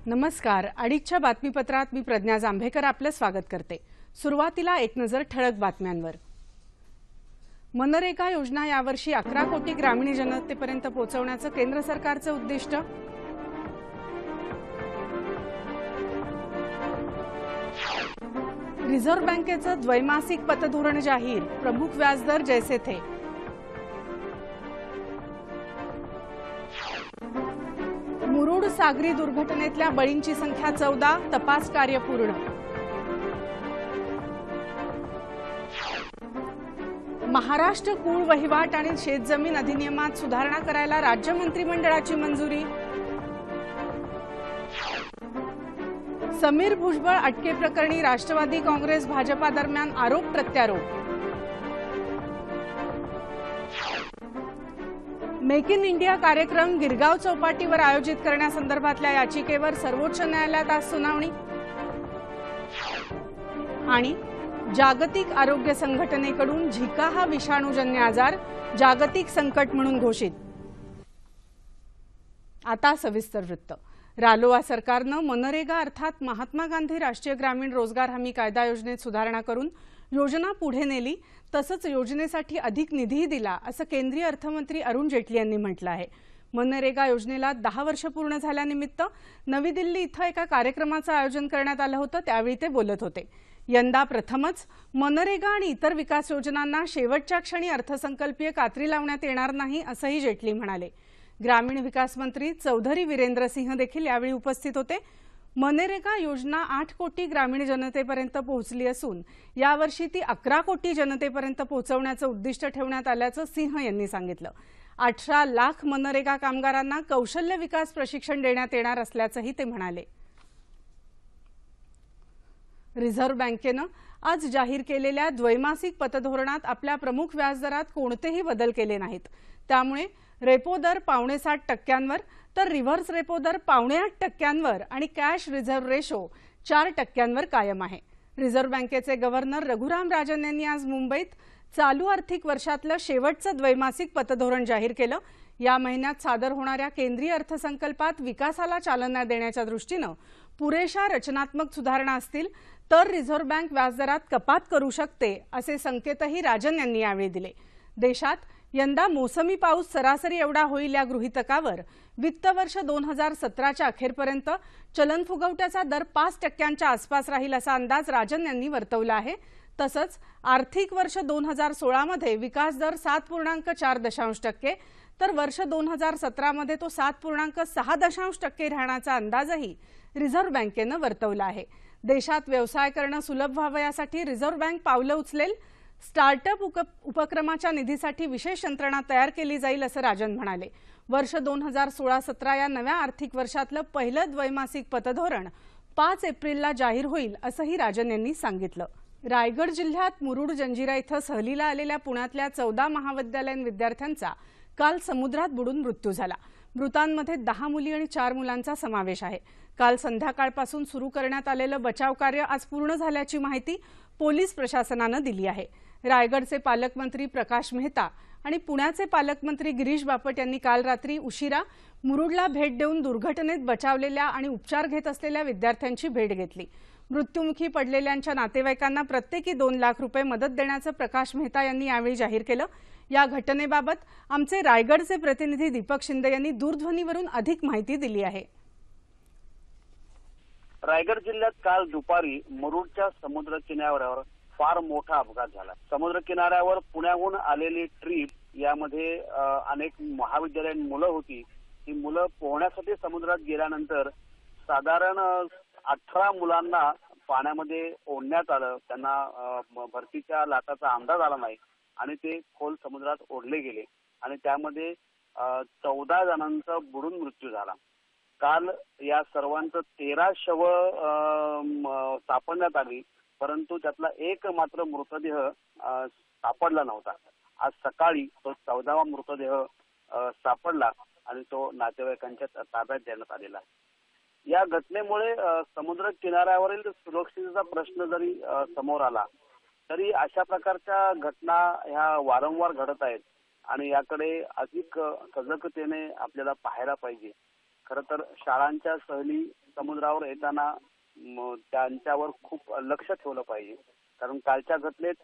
नमस्कार. अडीचच्या बातमीपत्रात मी प्रज्ञा जांभेकर आपलं स्वागत करते. सुरुवातीला एक नजर ठळक बातम्यांवर. मनरेगा योजना यावर्षी 11 कोटी ग्रामीण जनतेपर्यंत पोहोचवण्याचं केंद्र सरकारचं उद्दिष्ट. रिझर्व्ह बँकेचं द्वैमासिक पतधोरण जाहीर, प्रमुख व्याजदर जैसे थे. मुरुड सागरी दुर्घटनेतल्या बळींची संख्या 14, तपास कार्य पूर्ण. महाराष्ट्र कूळ वहिवाट आणि शेतजमीन अधिनियमात सुधारणा करायला राज्य मंत्रिमंडळाची मंजुरी. समीर भुजबळ अटकेप्रकरणी राष्ट्रवादी काँग्रेस भाजपा दरम्यान आरोप प्रत्यारोप. मेक इन इंडिया कार्यक्रम गिरगाव चौपाटीवर आयोजित करण्यासंदर्भातल्या याचिकेवर सर्वोच्च न्यायालयात आज सुनावणी. आणि जागतिक आरोग्य संघटनेकडून झिका हा विषाणूजन्य आजार जागतिक संकट म्हणून घोषित. आता सविस्तर वृत्त. रालोआ सरकारनं मनरेगा अर्थात महात्मा गांधी राष्ट्रीय ग्रामीण रोजगार हमी कायदा योजनेत सुधारणा करून योजना पुढे नेली, तसंच योजनेसाठी अधिक निधीही दिला, असं केंद्रीय अर्थमंत्री अरुण जेटली यांनी म्हटलं आहे. मनरेगा योजनेला 10 वर्ष पूर्ण झाल्यानिमित्त नवी दिल्ली इथं एका कार्यक्रमाचं आयोजन करण्यात आलं होतं. त्यावेळी ते बोलत होते. यंदा प्रथमच मनरेगा आणि इतर विकास योजनांना शेवटच्या क्षणी अर्थसंकल्पीय कात्री लावण्यात येणार नाही, असंही जेटली म्हणाले. ग्रामीण विकास मंत्री चौधरी वीरेंद्र सिंह देखील यावेळी उपस्थित होते. मनरेगा योजना 8 कोटी ग्रामीण जनतेपर्यंत पोहोचली असून यावर्षी ती 11 कोटी जनतेपर्यंत पोहोचवण्याचं उद्दिष्ट ठेवण्यात आल्याचं सिंह यांनी सांगितलं. 18 लाख मनरेगा कामगारांना कौशल्य विकास प्रशिक्षण देण्यात येणार असल्याचंही ते म्हणाले. रिझर्व्ह बँकेनं आज जाहीर केलेल्या द्वैमासिक पतधोरणात आपल्या प्रमुख व्याजदरात कोणतेही बदल केले नाहीत. त्यामुळे रेपो दर 7.25% तर रिव्हर्स रेपो दर 7.25% आणि कॅश रिझर्व्ह रेशो 4% कायम आहे. रिझर्व्ह बँकेचे गव्हर्नर रघुराम राजन यांनी आज मुंबईत चालू आर्थिक वर्षातलं शेवटचं द्वैमासिक पतधोरण जाहीर केलं. या महिन्यात सादर होणाऱ्या केंद्रीय अर्थसंकल्पात विकासाला चालना देण्याच्या दृष्टीनं पुरेशा रचनात्मक सुधारणा असतील तर रिझर्व्ह बँक व्याजदरात कपात करू शकते, असे संकेतही राजन यांनी यावेळी दिले. देशात यंदा मोसमी पाऊस सरासरी एवढा होईल या गृहीतकावर वित्त वर्ष 2017च्या अखेरपर्यंत चलन फुगवट्याचा दर 5%च्या आसपास राहील असा अंदाज राजन यांनी वर्तवला आहे. तसंच आर्थिक वर्ष 2016 मध्ये विकास दर 7.4% तर वर्ष 2017 मध्ये तो 7.6% राहण्याचा अंदाजही रिझर्व्ह बँकेनं वर्तवला आहे. देशात व्यवसाय करणं सुलभ व्हावं यासाठी रिझर्व्ह बँक पावलं उचलेल. स्टार्टअप उपक्रमाच्या निधीसाठी विशेष यंत्रणा तयार केली जाईल, असं राजन म्हणाले. वर्ष 2016-17 या नव्या आर्थिक वर्षातलं पहिलं द्वैमासिक पतधोरण 5 एप्रिलला जाहीर होईल, असंही राजन यांनी सांगितलं. रायगड जिल्ह्यात मुरुड जंजिरा इथं सहलीला आलेल्या पुण्यातल्या 14 महाविद्यालयीन विद्यार्थ्यांचा काल समुद्रात बुडून मृत्यू झाला. मृतांमध्ये 10 मुली आणि 4 मुलांचा समावेश आहे. काल संध्याकाळपासून सुरू करण्यात आलेलं बचाव कार्य आज पूर्ण झाल्याची माहिती पोलीस प्रशासनानं दिली आहे. रायगडचे पालकमंत्री प्रकाश मेहता आणि पुण्याचे पालकमंत्री गिरीश बापट यांनी काल रात्री उशिरा मुरुडला भेट देऊन दुर्घटनेत बचावलेल्या आणि उपचार घेत असलेल्या विद्यार्थ्यांची भेट घेतली. मृत्युमुखी पडलेल्यांच्या नातेवाईकांना प्रत्येकी 2 लाख रुपये मदत देण्याचं प्रकाश मेहता यांनी यावेळी जाहीर केलं. या घटनेबाबत आमचे रायगडचे प्रतिनिधी दीपक शिंदे यांनी दूरध्वनीवरून अधिक माहिती दिली आहे. रायगड जिल्ह्यात काल दुपारी मुरुडच्या समुद्र किनाऱ्यावर फार मोठा अपघात झाला. समुद्र किनाऱ्यावर पुण्याहून आलेली ट्रीप, यामध्ये अनेक महाविद्यालयीन मुलं होती. ही मुलं पोहण्यासाठी समुद्रात गेल्यानंतर साधारण 18 मुलांना पाण्यामध्ये ओढण्यात आलं. त्यांना भरतीच्या लाटाचा अंदाज आला नाही आणि ते खोल समुद्रात ओढले गेले आणि त्यामध्ये 14 जणांचा बुडून मृत्यू झाला. काल या सर्वांचं 13 शवं सापडण्यात आली, परंतु त्यातला एक मात्र मृतदेह सापडला नव्हता. आज सकाळी तो 14वा मृतदेह सापडला आणि तो नातेवाईकांच्या ताब्यात देण्यात आलेला आहे. या घटनेमुळे समुद्र किनाऱ्यावरील सुरक्षेचा प्रश्न जरी समोर आला तरी अशा प्रकारच्या घटना ह्या वारंवार घडत आहेत आणि याकडे अधिक सजगतेने आपल्याला पाहायला पाहिजे. खरं तर शाळांच्या सहली समुद्रावर येताना त्यांच्यावर खूप लक्ष ठेवलं पाहिजे, कारण कालच्या घटनेत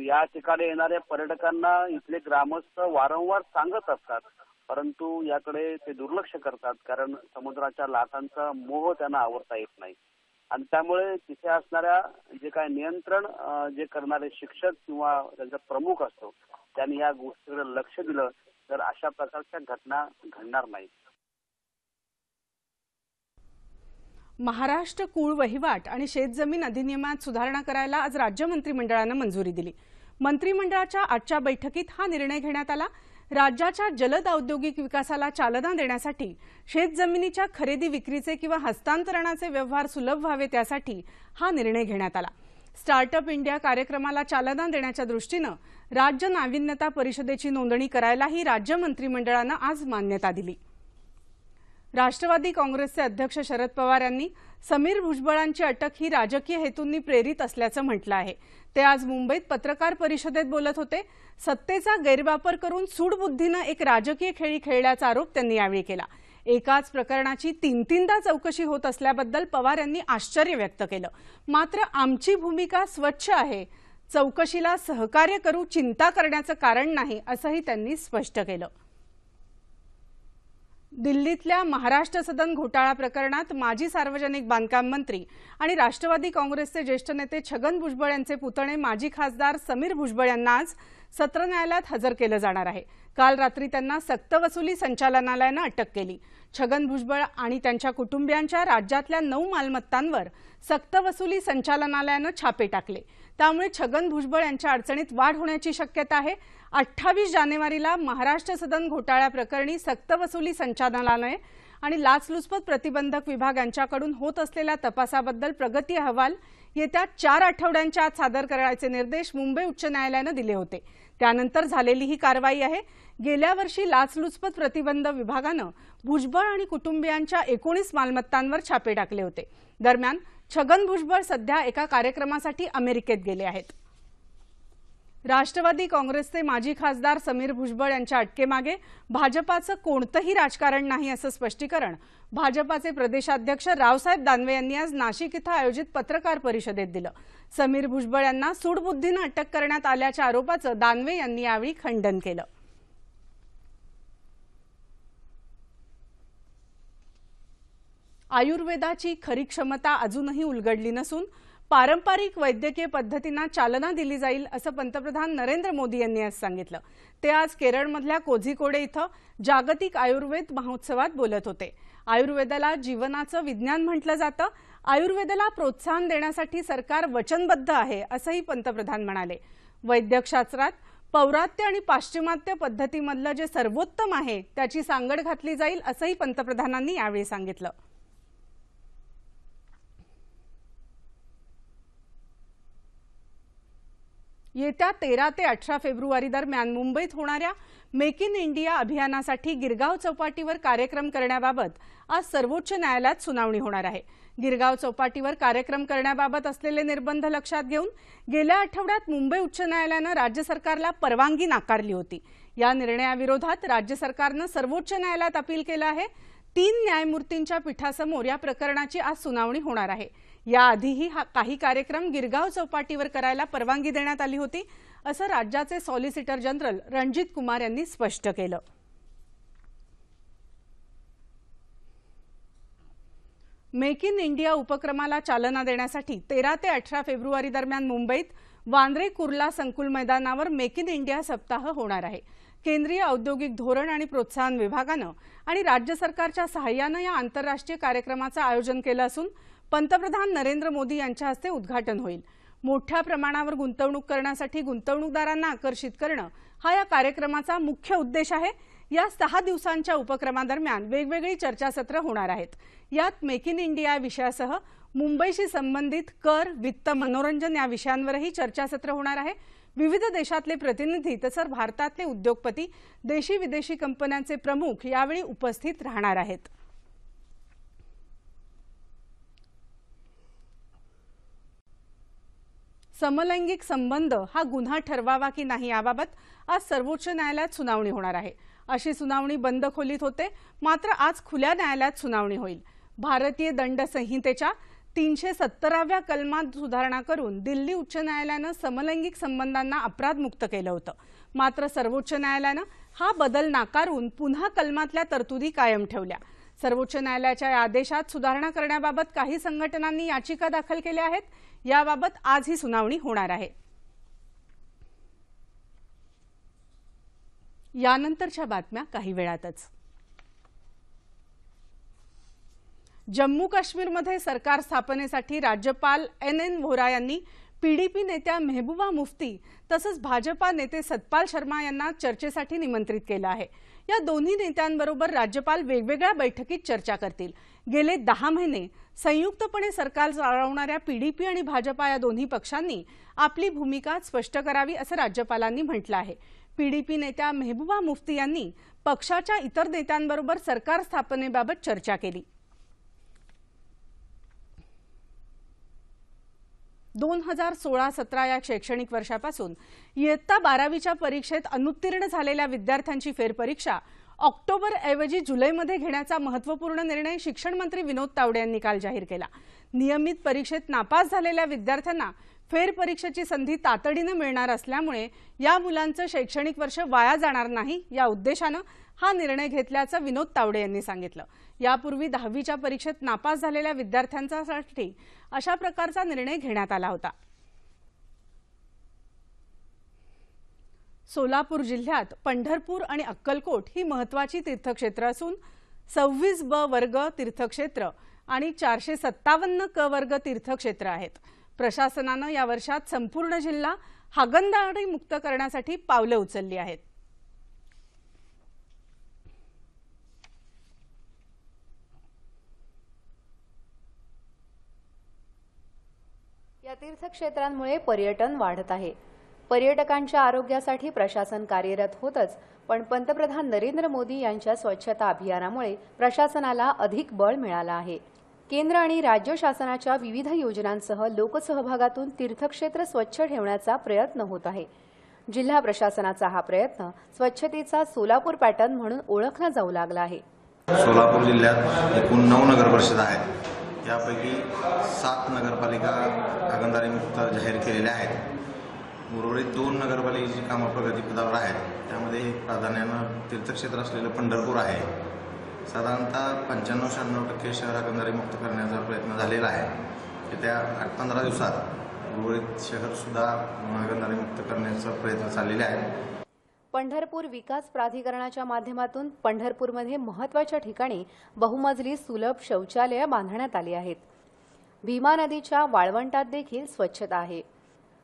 या ठिकाणी येणाऱ्या पर्यटकांना इथले ग्रामस्थ वारंवार सांगत असतात, परंतु याकडे ते दुर्लक्ष करतात, कारण समुद्राच्या लाटांचा मोह त्यांना आवरता येत नाही. आणि त्यामुळे तिथे असणाऱ्या जे काय नियंत्रण जे करणारे शिक्षक किंवा त्यांचा प्रमुख असतो त्यांनी या गोष्टीकडे लक्ष दिलं तर अशा प्रकारच्या घटना घडणार नाहीत. महाराष्ट्र कुळ वहिवाट आणि शेतजमीन अधिनियमात सुधारणा करायला आज राज्य मंत्रिमंडळानं मंजुरी दिली. मंत्रिमंडळाच्या आजच्या बैठकीत हा निर्णय घेण्यात आला. राज्याच्या जलद औद्योगिक विकासाला चालना देण्यासाठी शेतजमिनीच्या खरेदी विक्रीचे किंवा हस्तांतरणाचे व्यवहार सुलभ व्हावे त्यासाठी हा निर्णय घेण्यात आला. स्टार्टअप इंडिया कार्यक्रमाला चालना देण्याच्या दृष्टीनं राज्य नाविन्यता परिषदेची नोंदणी करायलाही राज्य मंत्रिमंडळानं आज मान्यता दिली. राष्ट्रवादी काँग्रेसचे अध्यक्ष शरद पवार यांनी समीर भुजबळांची अटक ही राजकीय हेतूंनी प्रेरित असल्याचं म्हटलं आहे. ते आज मुंबईत पत्रकार परिषदेत बोलत होते. सत्तेचा गैरवापर करून सूडबुद्धीनं एक राजकीय खेळी खेळल्याचा आरोप त्यांनी यावेळी केला. एकाच प्रकरणाची तीनदा चौकशी होत असल्याबद्दल पवार यांनी आश्चर्य व्यक्त केलं. मात्र आमची भूमिका स्वच्छ आहे, चौकशीला सहकार्य करू, चिंता करण्याचं कारण नाही, असंही त्यांनी स्पष्ट केलं. दिल्लीतल्या महाराष्ट्र सदन घोटाळा प्रकरणात माजी सार्वजनिक बांधकाम मंत्री आणि राष्ट्रवादी काँग्रेसचे ज्येष्ठ नेते छगन भुजबळ यांचे पुतणे माजी खासदार समीर भुजबळ यांना आज सत्र न्यायालयात हजर केलं जाणार आहे. काल रात्री त्यांना सक्तवसुली संचालनालयानं अटक केली. छगन भुजबळ आणि त्यांच्या कुटुंबियांच्या राज्यातल्या 9 मालमत्तांवर सक्तवसुली संचालनालयानं छापे टाकले. त्यामुळे छगन भुजबळ यांच्या अडचणीत वाढ होण्याची शक्यता आहे. 28 जानेवारीला महाराष्ट्र सदन घोटाळ्याप्रकरणी सक्तवसुली संचालनालय आणि लाचलुचपत प्रतिबंधक विभाग यांच्याकडून होत असलेल्या तपासाबद्दल प्रगती अहवाल येत्या 4 आठवड्यांच्या आत सादर करायचे निर्देश मुंबई उच्च न्यायालयानं दिले होते. त्यानंतर झालेली ही कारवाई आहे. गेल्या वर्षी लाचलुचपत प्रतिबंध विभागानं भुजबळ आणि कुटुंबियांच्या 19 मालमत्तांवर छापे टाकले होते. दरम्यान छगन भुजबळ सध्या एका कार्यक्रमासाठी अमेरिकेत गेले आहेत. राष्ट्रवादी काँग्रेसचे माजी खासदार समीर भुजबळ यांच्या अटकेमागे भाजपाचं कोणतंही राजकारण नाही असं स्पष्टीकरण भाजपाचे प्रदेशाध्यक्ष रावसाहेब दानवे यांनी आज नाशिक इथं आयोजित पत्रकार परिषदेत दिलं. समीर भुजबळ यांना सूडबुद्धीनं अटक करण्यात आल्याच्या आरोपाचं दानवे यांनी यावेळी खंडन केलं. आयुर्वेदाची खरी क्षमता अजूनही उलगडली नसून पारंपरिक वैद्यकीय पद्धतींना चालना दिली जाईल असं पंतप्रधान नरेंद्र मोदी यांनी आज सांगितलं. ते आज केरळमधल्या कोझिकोडे इथं जागतिक आयुर्वेद महोत्सवात बोलत होते. आयुर्वेदाला जीवनाचं विज्ञान म्हटलं जातं. आयुर्वेदाला प्रोत्साहन देण्यासाठी सरकार वचनबद्ध आहे असंही पंतप्रधान म्हणाले. वैद्यकशास्त्रात पौरात्य आणि पाश्चिमात्य पद्धतीमधलं जे सर्वोत्तम आहे त्याची सांगड घातली जाईल असंही पंतप्रधानांनी यावेळी सांगितलं. येत्या 13 ते 18 फेब्रुवारी दरम्यान मुंबईत होणाऱ्या मेक इन इंडिया अभियानासाठी गिरगाव चौपाटीवर कार्यक्रम करण्याबाबत आज सर्वोच्च न्यायालयात सुनावणी होणार आहे. गिरगाव चौपाटीवर कार्यक्रम करण्याबाबत असलेले निर्बंध लक्षात घेऊन गेल्या आठवड्यात मुंबई उच्च न्यायालयानं राज्य सरकारला परवानगी नाकारली होती. या निर्णयाविरोधात राज्य सरकारनं सर्वोच्च न्यायालयात अपील केलं आहे. 3 न्यायमूर्तींच्या पीठासमोर या प्रकरणाची आज सुनावणी होणार आहे. याआधीही काही कार्यक्रम गिरगाव चौपाटीवर करायला परवानगी देण्यात आली होती असं राज्याचे सॉलिसिटर जनरल रणजित कुमार यांनी स्पष्ट केलं. मेक इन इंडिया उपक्रमाला चालना देण्यासाठी 13 ते 18 फेब्रुवारी दरम्यान मुंबईत वांद्रे कुर्ला संकुल मैदानावर मेक इन इंडिया सप्ताह होणार आहे. केंद्रीय औद्योगिक धोरण आणि प्रोत्साहन विभागानं आणि राज्य सरकारच्या सहाय्यानं या आंतरराष्ट्रीय कार्यक्रमाचं आयोजन केलं असून पंतप्रधान नरेंद्र मोदी यांच्या हस्ते उद्घाटन होईल. मोठ्या प्रमाणावर गुंतवणूक करण्यासाठी गुंतवणूकदारांना आकर्षित करणं हा या कार्यक्रमाचा मुख्य उद्देश आहे. या 6 दिवसांच्या उपक्रमादरम्यान वेगवेगळी चर्चासत्र होणार आहेत. यात मेक इन इंडिया विषयासह मुंबईशी संबंधित कर, वित्त, मनोरंजन या विषयांवरही चर्चासत्र होणार आहे. विविध देशातले प्रतिनिधी तसंच भारतातले उद्योगपती, देशी विदेशी कंपन्यांचे प्रमुख यावेळी उपस्थित राहणार आहेत. समलैंगिक संबंध हा गुन्हा ठरवावा की नाही याबाबत आज सर्वोच्च न्यायालयात सुनावणी होणार आहे। अशी सुनावणी बंद खोलीत होते, मात्र आज खुल्या न्यायालयात सुनावणी होईल। भारतीय दंड संहितेच्या 370व्या कलमात सुधारणा करून दिल्ली उच्च न्यायालयाने समलैंगिक संबंधांना अपराधमुक्त केलं होतं, मात्र सर्वोच्च न्यायालयाने हा बदल नाकारून पुन्हा कलमातल्या तरतुदी कायम ठेवल्या। सर्वोच्च न्यायालयाच्या या आदेशात सुधारणा करण्याबाबत काही संघटनांनी याचिका दाखल केल्या आहेत। याबाबत आज ही सुनावणी होणार आहे। यानंतरच्या बातम्या काही वेळातच। जम्मू काश्मीरमध्ये सरकार स्थापनेसाठी राज्यपाल NN व्होरा यांनी PDP नेत्या मेहबूबा मुफ्ती तसंच भाजपा नेते सतपाल शर्मा यांना चर्चेसाठी निमंत्रित केलं आहे। या दोन्ही नेत्यांबरोबर राज्यपाल वेगवेगळ्या बैठकीत चर्चा करतील। गेले 10 महिने संयुक्तपणे सरकार चालवणाऱ्या PDP आणि भाजपा या दोन्ही पक्षांनी आपली भूमिका स्पष्ट करावी असं राज्यपालांनी म्हटलं आहे। PDP नेत्या मेहबूबा मुफ्ती यांनी पक्षाच्या इतर नेत्यांबरोबर सरकार स्थापनेबाबत चर्चा केली। 2016-17 या शैक्षणिक वर्षापासून इयत्ता 12वीच्या परीक्षेत अनुत्तीर्ण झालेल्या विद्यार्थ्यांची फेरपरीक्षा ऑक्टोबरऐवजी जुलैमध्ये घेण्याचा महत्त्वपूर्ण निर्णय शिक्षण मंत्री विनोद तावडे यांनी काल जाहीर केला। नियमित परीक्षेत नापास झालेल्या विद्यार्थ्यांना फेरपरीक्षेची संधी तातडीने मिळणार असल्यामुळे या मुलांचं शैक्षणिक वर्ष वाया जाणार नाही या उद्देशाने हा निर्णय घेतल्याचं विनोद तावडे यांनी सांगितलं। यापूर्वी 10वीच्या परीक्षेत नापास झालेल्या विद्यार्थ्यांसाठी अशा प्रकारचा निर्णय घेण्यात आला होता। सोलापूर जिल्ह्यात पंढरपूर आणि अक्कलकोट ही महत्त्वाची तीर्थक्षेत्र असून 26B वर्ग तीर्थक्षेत्र आणि 457 क वर्ग तीर्थक्षेत्र आहेत। प्रशासनाने या वर्षात संपूर्ण जिल्हा हागणदारी मुक्त करण्यासाठी पावले उचलली आहेत। या तीर्थक्षेत्रांमुळे पर्यटन वाढत आहे। पर्यटकांच्या आरोग्यासाठी प्रशासन कार्यरत होतच, पण पंतप्रधान नरेंद्र मोदी यांच्या स्वच्छता अभियानामुळे प्रशासनाला अधिक बळ मिळालं आहे। केंद्र आणि राज्य शासनाच्या विविध योजनांसह लोकसहभागातून तीर्थक्षेत्र स्वच्छ ठेवण्याचा प्रयत्न होत आहे। जिल्हा प्रशासनाचा हा प्रयत्न स्वच्छतेचा सोलापूर पॅटर्न म्हणून ओळखला जाऊ लागला आहे। सोलापूर जिल्ह्यात एकूण 9 नगरपरिषदा आहेत। यापैकी 7 नगरपालिका हागणदारी मुक्त जाहीर केलेल्या आहेत। उर्वरित 2 नगरपालिकेची कामं प्रगतीपथावर आहेत। त्यामध्ये प्राधान्यानं तीर्थक्षेत्र असलेलं पंढरपूर आहे। साधारणतः 95-96% शहर हागणदारी मुक्त करण्याचा प्रयत्न झालेला आहे। येत्या 8-15 दिवसात उर्वरित शहर सुद्धा हागणदारी मुक्त करण्याचा प्रयत्न चाललेले आहे। पंढरपूर विकास प्राधिकरणाच्या माध्यमातून पंढरपूरमध्ये महत्त्वाच्या ठिकाणी बहुमजली सुलभ शौचालये बांधण्यात आली आहेत। भीमा नदीच्या वाळवंटात देखील स्वच्छता आहे।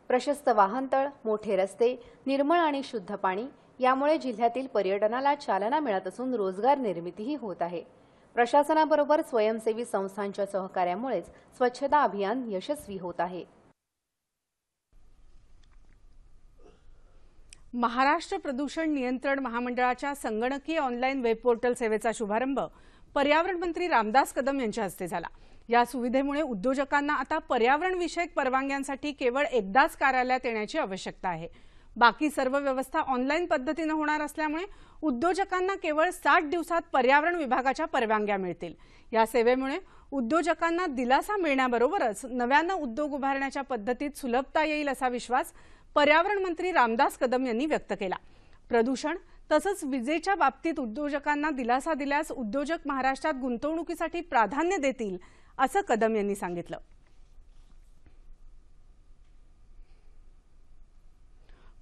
प्रशस्त वाहनतळ, मोठे रस्ते, निर्मळ आणि शुद्ध पाणी यामुळे जिल्ह्यातील पर्यटनाला चालना मिळत असून रोजगार निर्मितीही होत आहे। प्रशासनाबरोबर स्वयंसेवी संस्थांच्या सहकार्यामुळेच स्वच्छता अभियान यशस्वी होत आहे। महाराष्ट्र प्रदूषण नियंत्रण महामंडळाच्या संगणकीय ऑनलाईन वेब पोर्टल सेवेचा शुभारंभ पर्यावरण मंत्री रामदास कदम यांच्या हस्ते झाला। या सुविधेमुळे उद्योजकांना आता पर्यावरण विषयक परवानग्यांसाठी केवळ एकदाच कार्यालयात येण्याची आवश्यकता आहे। बाकी सर्व व्यवस्था ऑनलाईन पद्धतीने होणार असल्यामुळे उद्योजकांना केवळ 60 दिवसात पर्यावरण विभागाच्या परवानग्या मिळतील। या सेवेमुळे उद्योजकांना दिलासा मिळण्याबरोबरच नव्याने उद्योग उभारण्याच्या पद्धतीत सुलभता येईल असा विश्वास पर्यावरण मंत्री रामदास कदम यांनी व्यक्त केला। प्रदूषण तसंच विजेच्या बाबतीत उद्योजकांना दिलासा दिल्यास उद्योजक महाराष्ट्रात गुंतवणुकीसाठी प्राधान्य देतील असं कदम यांनी सांगितलं।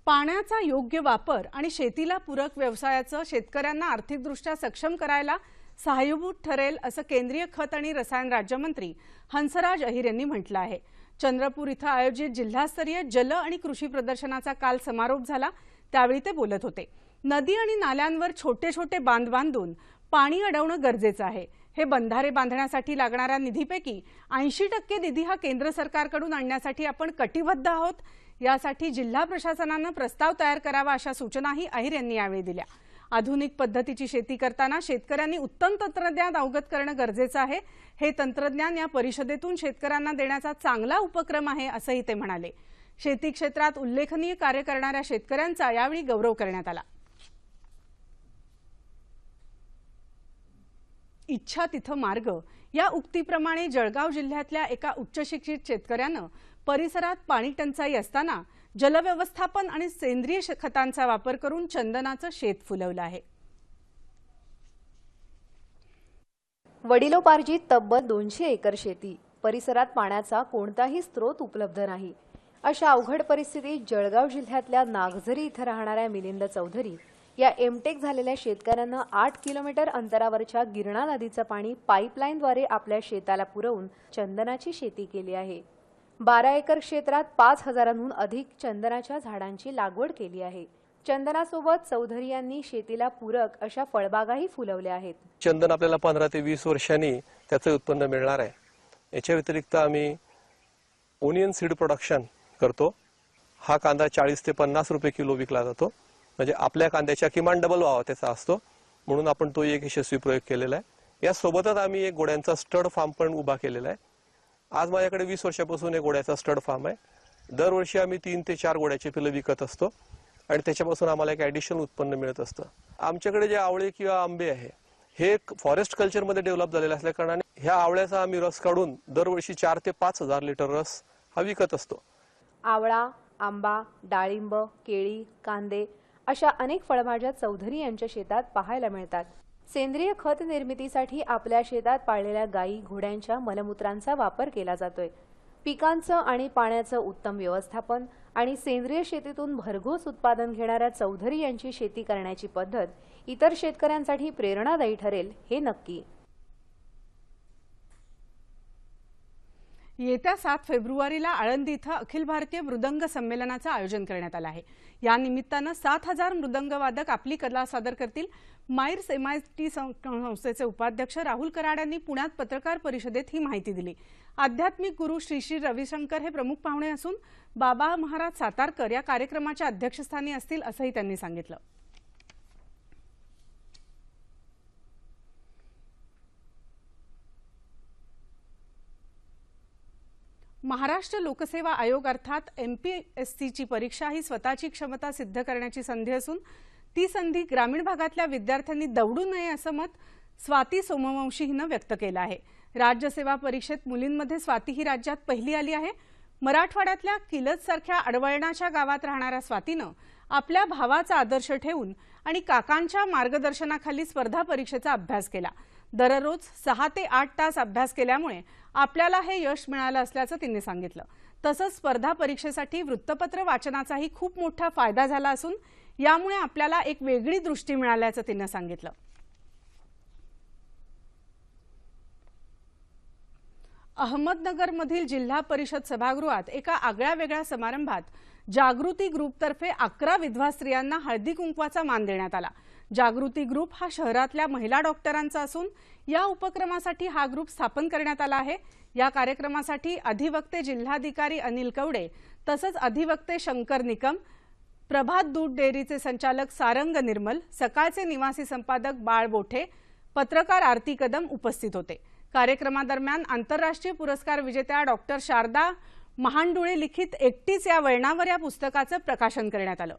पाण्याचा योग्य वापर आणि शेतीला पूरक व्यवसायाचं शेतकऱ्यांना आर्थिकदृष्ट्या सक्षम करायला सहाय्यभूत ठरेल असं केंद्रीय खत आणि रसायन राज्यमंत्री हंसराज अहिर यांनी म्हटलं आहे। चंद्रपूर इथं आयोजित जिल्हास्तरीय जल आणि कृषी प्रदर्शनाचा काल समारोप झाला, त्यावेळी ते बोलत होते। नदी आणि नाल्यांवर छोटे छोटे बांध बांधून पाणी अडवणं गरजेचं आहे। हे बंधारे बांधण्यासाठी लागणाऱ्या निधीपैकी 80% निधी हा केंद्र सरकारकडून आणण्यासाठी आपण कटिबद्ध आहोत। यासाठी जिल्हा प्रशासनाने प्रस्ताव तयार करावा अशा सूचनाही अहिर यांनी यावेळी दिल्या। आधुनिक पद्धतीची शेती करताना शेतकऱ्यांनी उत्तम तंत्रज्ञान अवगत करणं गरजेचं आहे। हे तंत्रज्ञान या परिषदेतून शेतकऱ्यांना देण्याचा चांगला उपक्रम आहे असंही ते म्हणाले। शेती क्षेत्रात उल्लेखनीय कार्य करणाऱ्या शेतकऱ्यांचा यावेळी गौरव करण्यात आला। इच्छा तिथं मार्ग या उक्तीप्रमाणे जळगाव जिल्ह्यातल्या एका उच्चशिक्षित शेतकऱ्यानं परिसरात पाणी टंचाई असताना जलव्यवस्थापन आणि सेंद्रिय खतांचा वापर करून चंदनाचं शेत फुलवलं आहे। वडिलोपार्जित तब्बल 200 एकर शेती, परिसरात पाण्याचा कोणताही स्रोत उपलब्ध नाही, अशा अवघड परिस्थितीत जळगाव जिल्ह्यातल्या नागझरी इथं राहणाऱ्या मिलिंद चौधरी या एमटेक झालेल्या शेतकऱ्यांना 8 किलोमीटर अंतरावरच्या गिरणा नदीचं पाणी पाईपलाईनद्वारे आपल्या शेताला पुरवून चंदनाची शेती केली आहे। 12 एकर क्षेत्रात 5,000हून अधिक चंदनाच्या झाडांची लागवड केली आहे। चंदनासोबत चौधरी यांनी शेतीला पूरक अशा फळबागाही फुलवल्या आहेत। चंदन आपल्याला 15 ते 20 वर्षांनी त्याचं उत्पन्न मिळणार आहे। याच्या व्यतिरिक्त आम्ही ओनियन सीड प्रोडक्शन करतो। हा कांदा 40 ते 50 रुपये किलो विकला जातो, म्हणजे आपल्या कांद्याच्या किमान डबल व्हावा त्याचा असतो, म्हणून आपण तो एक यशस्वी प्रयोग केलेला आहे। या सोबतच आम्ही एक घोड्यांचा स्टड फार्म पण उभा केलेला आहे। आज माझ्याकडे 20 वर्षापासून एक घोड्याचा स्टड फार्म आहे। दरवर्षी आम्ही 3 ते 4 घोड्याची पिल्लं विकत असतो आणि त्याच्यापासून आम्हाला एक ॲडिशनल उत्पन्न मिळत असतं। आमच्याकडे जे आवळे किंवा आंबे आहे हे फॉरेस्ट कल्चरमध्ये डेव्हलप झालेले असल्या कारणाने ह्या आवळ्याचा आम्ही रस काढून दरवर्षी 4 ते 5,000 लिटर रस हा विकत असतो। आवळा, आंबा, डाळिंब, केळी, कांदे अशा अनेक फळभाज्या चौधरी यांच्या शेतात पाहायला मिळतात। सेंद्रिय खत निर्मितीसाठी आपल्या शेतात पाळलेल्या गायी, घोड्यांच्या मलमूत्रांचा वापर केला जातोय। पिकांचं आणि पाण्याचं उत्तम व्यवस्थापन आणि सेंद्रिय शेतीतून भरघोस उत्पादन घेणाऱ्या चौधरी यांची शेती करण्याची पद्धत इतर शेतकऱ्यांसाठी प्रेरणादायी ठरेल हे नक्की। येत्या 7 फेब्रुवारीला आळंदी इथं अखिल भारतीय मृदंग संमेलनाचं आयोजन करण्यात आलं आहे। या निमित्तानं 7,000 मृदंगवादक आपली कला सादर करतील। मायर्स MIT संस्थेचे उपाध्यक्ष राहुल कराड यांनी पुण्यात पत्रकार परिषदेत ही माहिती दिली। आध्यात्मिक गुरु श्री श्री रविशंकर हे प्रमुख पाहुणे असून बाबा महाराज सातारकर या कार्यक्रमाच्या अध्यक्षस्थानी असतील असंही त्यांनी सांगितलं। महाराष्ट्र लोकसेवा आयोग अर्थात MPSCची परीक्षा ही स्वतःची क्षमता सिद्ध करण्याची संधी असून ती संधी ग्रामीण भागातल्या विद्यार्थ्यांनी दवडू नये असं मत स्वाती सोमवंशी हिनं व्यक्त केलं आहे। राज्यसेवा परीक्षेत मुलींमध्ये स्वाती ही राज्यात पहिली आली आहे। मराठवाड्यातल्या किलजसारख्या अडवळणाच्या गावात राहणाऱ्या स्वातीनं आपल्या भावाचा आदर्श ठेवून आणि काकांच्या मार्गदर्शनाखाली स्पर्धा परीक्षेचा अभ्यास केला। दररोज 6 ते 8 तास अभ्यास केल्यामुळे आपल्याला हे यश मिळालं असल्याचं तिने सांगितलं। तसंच स्पर्धा परीक्षेसाठी वृत्तपत्र वाचनाचाही खूप मोठा फायदा झाला असून यामुळे आपल्याला एक वेगळी दृष्टी मिळाल्याचं तिने सांगितलं। अहमदनगरमधील जिल्हा परिषद सभागृहात एका आगळ्यावेगळ्या समारंभात जागृती ग्रुपतर्फे 11 विधवा स्त्रियांना हळदी कुंकवाचा मान देण्यात आला। जागृती ग्रुप हा शहरातल्या महिला डॉक्टरांचा असून या उपक्रमासाठी हा ग्रुप स्थापन करण्यात आला आहे। या कार्यक्रमासाठी अधिवक्ते जिल्हाधिकारी अनिल कवडे तसंच अधिवक्ते शंकर निकम, प्रभात दूध डेअरीचे संचालक सारंग निर्मल, सकाळचे निवासी संपादक बाळ बोठे, पत्रकार आरती कदम उपस्थित होते। कार्यक्रमादरम्यान आंतरराष्ट्रीय पुरस्कार विजेत्या डॉक्टर शारदा महांडुळे लिखित एकटीच या वळणावर या पुस्तकाचं प्रकाशन करण्यात आलं।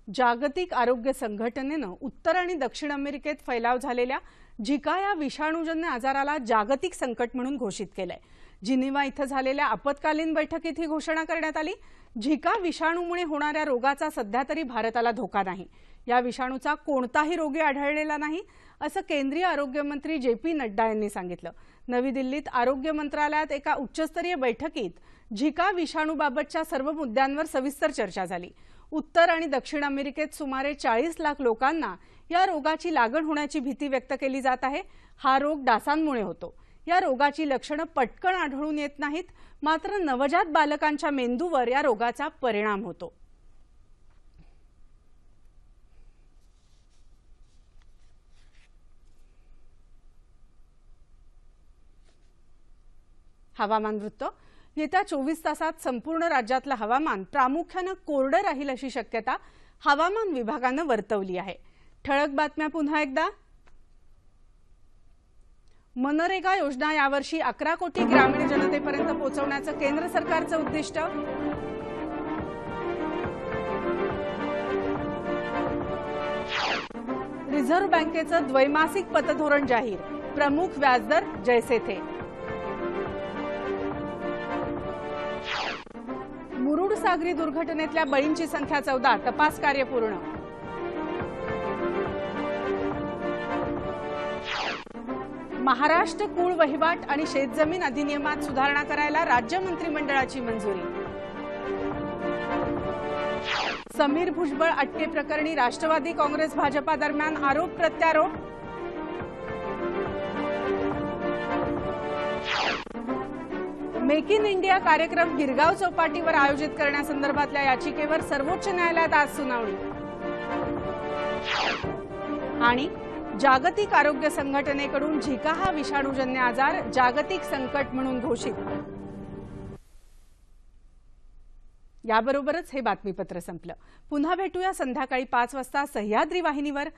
जागतिक आरोग्य संघटनेनं उत्तर आणि दक्षिण अमेरिकेत फैलाव झालेल्या झिका या विषाणूजन्य आजाराला जागतिक संकट म्हणून घोषित केलंय। जिनिव्हा इथं झालेल्या आपत्कालीन बैठकीत ही घोषणा करण्यात आली। झिका विषाणूमुळे होणाऱ्या रोगाचा सध्या तरी भारताला धोका नाही। या विषाणूचा कोणताही रोगी आढळलेला नाही असं केंद्रीय आरोग्य मंत्री JP नड्डा यांनी सांगितलं। नवी दिल्लीत आरोग्य मंत्रालयात एका उच्चस्तरीय बैठकीत झिका विषाणूबाबतच्या सर्व मुद्द्यांवर सविस्तर चर्चा झाली। उत्तर आणि दक्षिण अमेरिकेत सुमारे 40 लाख लोकांना या रोगाची लागण होण्याची भीती व्यक्त केली जात आहे। हा रोग डासांमुळे होतो। या रोगाची लक्षणं पटकन आढळून येत नाहीत, मात्र नवजात बालकांच्या मेंदूवर या रोगाचा परिणाम होतो। हवामान वृत्त. येत्या 24 तासात संपूर्ण राज्यातलं हवामान प्रामुख्यानं कोरडं राहील अशी शक्यता हवामान विभागानं वर्तवली आहे. ठळक बातम्या पुन्हा एकदा. मनरेगा योजना यावर्षी 11 कोटी ग्रामीण जनतेपर्यंत पोहोचवण्याचं केंद्र सरकारचं उद्दिष्ट. रिझर्व्ह बँकेचं द्वैमासिक पतधोरण जाहीर. प्रमुख व्याजदर जैसे थे. मुरुड सागरी दुर्घटनेतल्या बळींची संख्या 14. तपास कार्य पूर्ण. महाराष्ट्र कुळ वहिवाट आणि शेतजमीन अधिनियमात सुधारणा करायला राज्य मंत्रिमंडळाची मंजुरी. समीर भुजबळ अटके प्रकरणी राष्ट्रवादी काँग्रेस भाजपा दरम्यान आरोप प्रत्यारोप. मेक इन इंडिया कार्यक्रम गिरगाव चौपाटीवर आयोजित करण्यासंदर्भातल्या याचिकेवर सर्वोच्च न्यायालयात आज सुनावणी. आणि जागतिक आरोग्य संघटनेकडून झिका हा विषाणूजन्य आजार जागतिक संकट म्हणून घोषित. याबरोबरच हे बातमीपत्र संपलं. पुन्हा भेटूया संध्याकाळी 5 वाजता सह्याद्री वाहिनीवर.